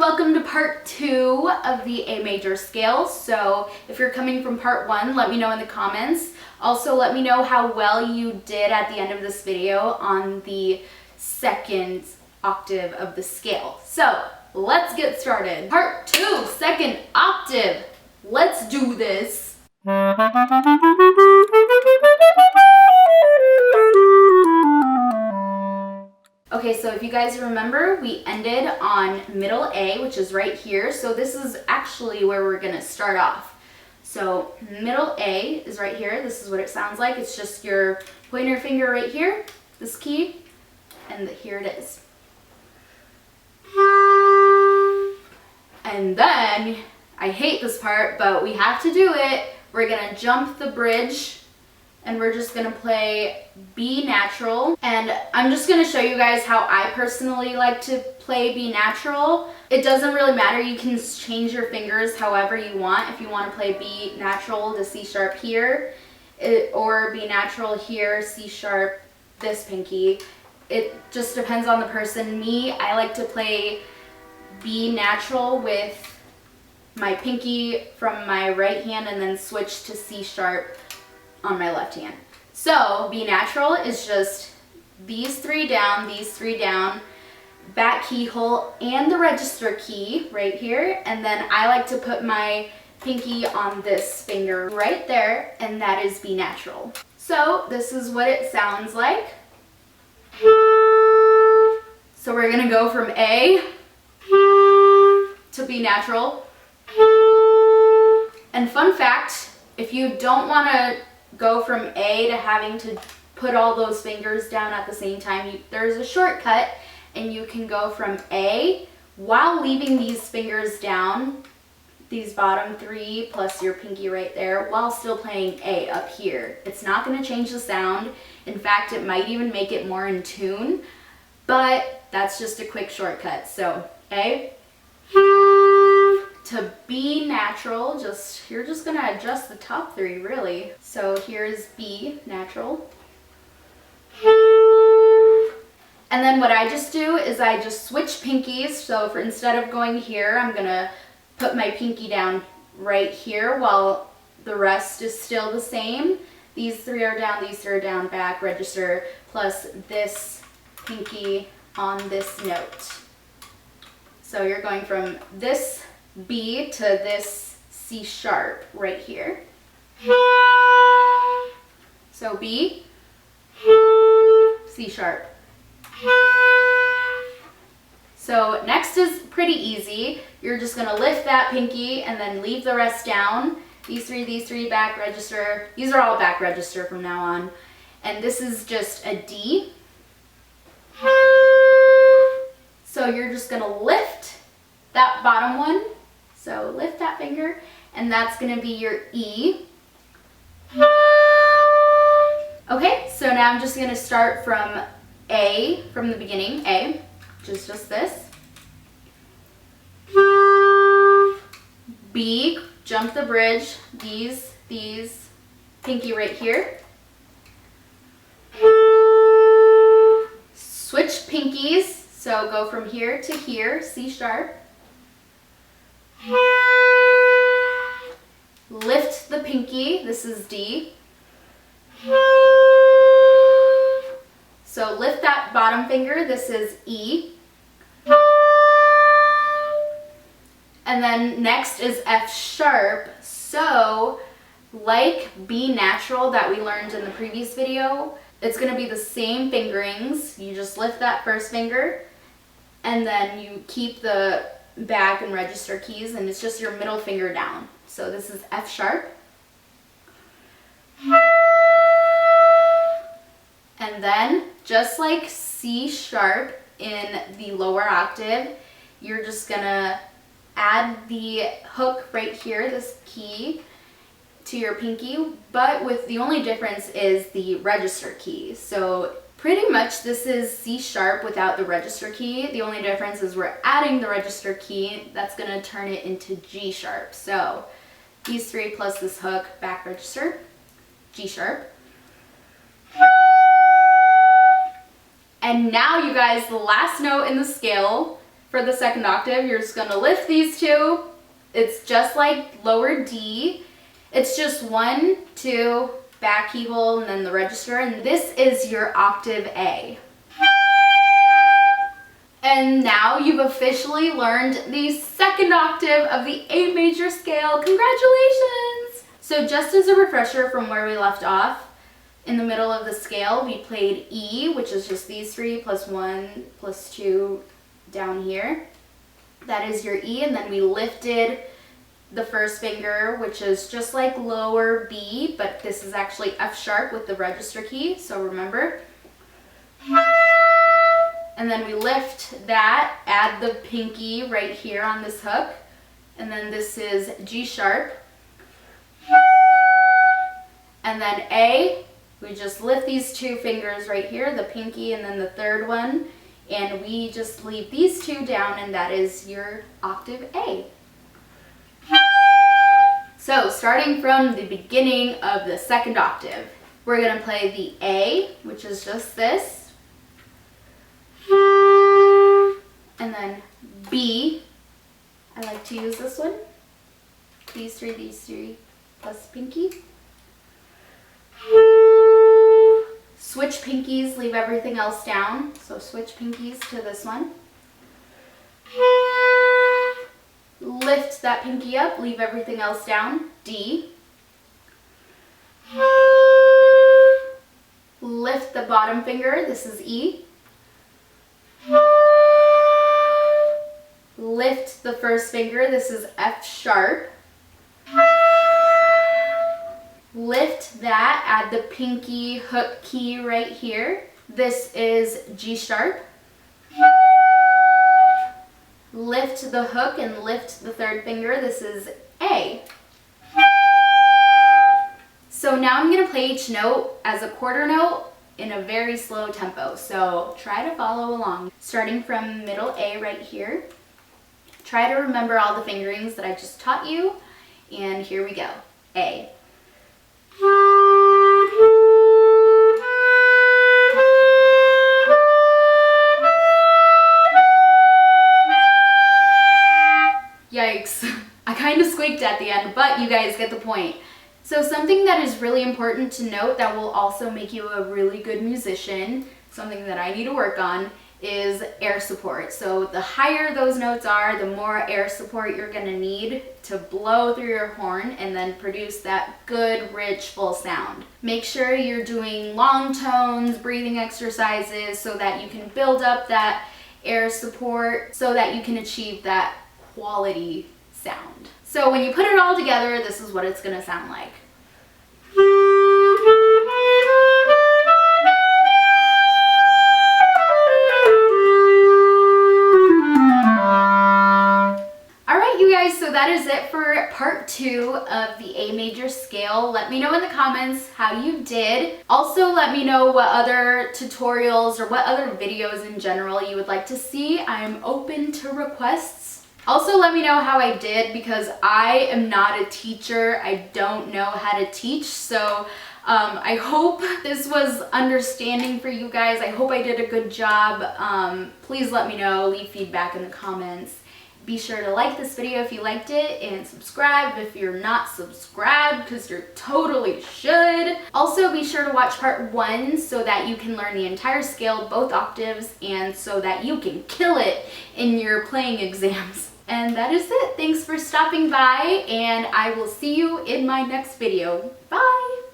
welcome to part 2 of the A major scale. So if you're coming from part 1, let me know in the comments. Also, let me know how well you did at the end of this video on the second octave of the scale. So let's get started. Part 2, second octave. Let's do this. Okay, so if you guys remember, we ended on middle A, which is right here. So this is actually where we're gonna start off. So middle A is right here. This is what it sounds like. It's just your pointer finger right here, this key, and here it is. And then, I hate this part, but we have to do it. We're gonna jump the bridge and we're just gonna play B natural. And I'm just gonna show you guys how I personally like to play B natural. It doesn't really matter, you can change your fingers however you want. If you wanna play B natural to C sharp here, or B natural here, C sharp, this pinky. It just depends on the person. Me, I like to play B natural with my pinky from my right hand and then switch to C sharp on my left hand. So B natural is just these three down, back keyhole and the register key right here, and then I like to put my pinky on this finger right there, and that is B natural. So this is what it sounds like. So we're gonna go from A to B natural. And fun fact, if you don't want to go from A to having to put all those fingers down at the same time, there's a shortcut, and you can go from A while leaving these fingers down, these bottom three plus your pinky right there, while still playing A up here. It's not going to change the sound. In fact, it might even make it more in tune, but that's just a quick shortcut. So A to B natural, you're just gonna adjust the top three really. So here's B natural. And then what I just do is I just switch pinkies. So for instead of going here, I'm gonna put my pinky down right here while the rest is still the same. These three are down, these three are down, back, register, plus this pinky on this note. So you're going from this B to this C sharp right here. So B, C sharp. So next is pretty easy. You're just gonna lift that pinky and then leave the rest down. These three, back register. These are all back register from now on. And this is just a D. So you're just gonna lift that bottom one. So lift that finger, and that's gonna be your E. Okay, so now I'm just gonna start from A, from the beginning, A, which is just this. B, jump the bridge, these, pinky right here. Switch pinkies, so go from here to here, C sharp. Lift the pinky, this is D. So lift that bottom finger, this is E. And then next is F sharp. So like B natural that we learned in the previous video, it's going to be the same fingerings. You just lift that first finger and then you keep the back and register keys, and it's just your middle finger down. So this is F sharp. And then just like C sharp in the lower octave, you're just gonna add the hook right here, this key, to your pinky, but with the only difference is the register key. So pretty much this is C sharp without the register key. The only difference is we're adding the register key. That's gonna turn it into G sharp. So these three plus this hook, back register, G sharp. And now you guys, the last note in the scale for the second octave, you're just gonna lift these two. It's just like lower D. It's just 1, 2, back keyhole, and then the register, and this is your octave A. And now you've officially learned the second octave of the A major scale. Congratulations! So just as a refresher from where we left off, in the middle of the scale, we played E, which is just these three, plus 1, plus 2 down here. That is your E, and then we lifted the first finger, which is just like lower B, but this is actually F sharp with the register key, so remember. And then we lift that, add the pinky right here on this hook, and then this is G sharp. And then A, we just lift these two fingers right here, the pinky and then the third one, and we just leave these two down, and that is your octave A. So starting from the beginning of the second octave, we're going to play the A, which is just this, and then B. I like to use this one, these three, plus pinky. Switch pinkies, leave everything else down. So switch pinkies to this one. Lift that pinky up, leave everything else down. D. Lift the bottom finger, this is E. Lift the first finger, this is F sharp. Lift that, add the pinky hook key right here. This is G sharp. Lift the hook and lift the third finger. This is A. So now I'm going to play each note as a quarter note in a very slow tempo. So try to follow along. Starting from middle A right here. Try to remember all the fingerings that I just taught you. And here we go. A. Yikes. I kind of squeaked at the end, but you guys get the point. So something that is really important to note that will also make you a really good musician, something that I need to work on, is air support. So the higher those notes are, the more air support you're going to need to blow through your horn and then produce that good, rich, full sound. Make sure you're doing long tones, breathing exercises so that you can build up that air support so that you can achieve that quality sound. So when you put it all together, this is what it's going to sound like. So that is it for part 2 of the A major scale. Let me know in the comments how you did. Also, let me know what other tutorials or what other videos in general you would like to see. I am open to requests. Also, let me know how I did because I am not a teacher. I don't know how to teach. So I hope this was understanding for you guys. I hope I did a good job. Please let me know. Leave feedback in the comments. Be sure to like this video if you liked it and subscribe if you're not subscribed because you totally should. Also, be sure to watch part 1 so that you can learn the entire scale, both octaves, and so that you can kill it in your playing exams. And that is it. Thanks for stopping by, and I will see you in my next video. Bye!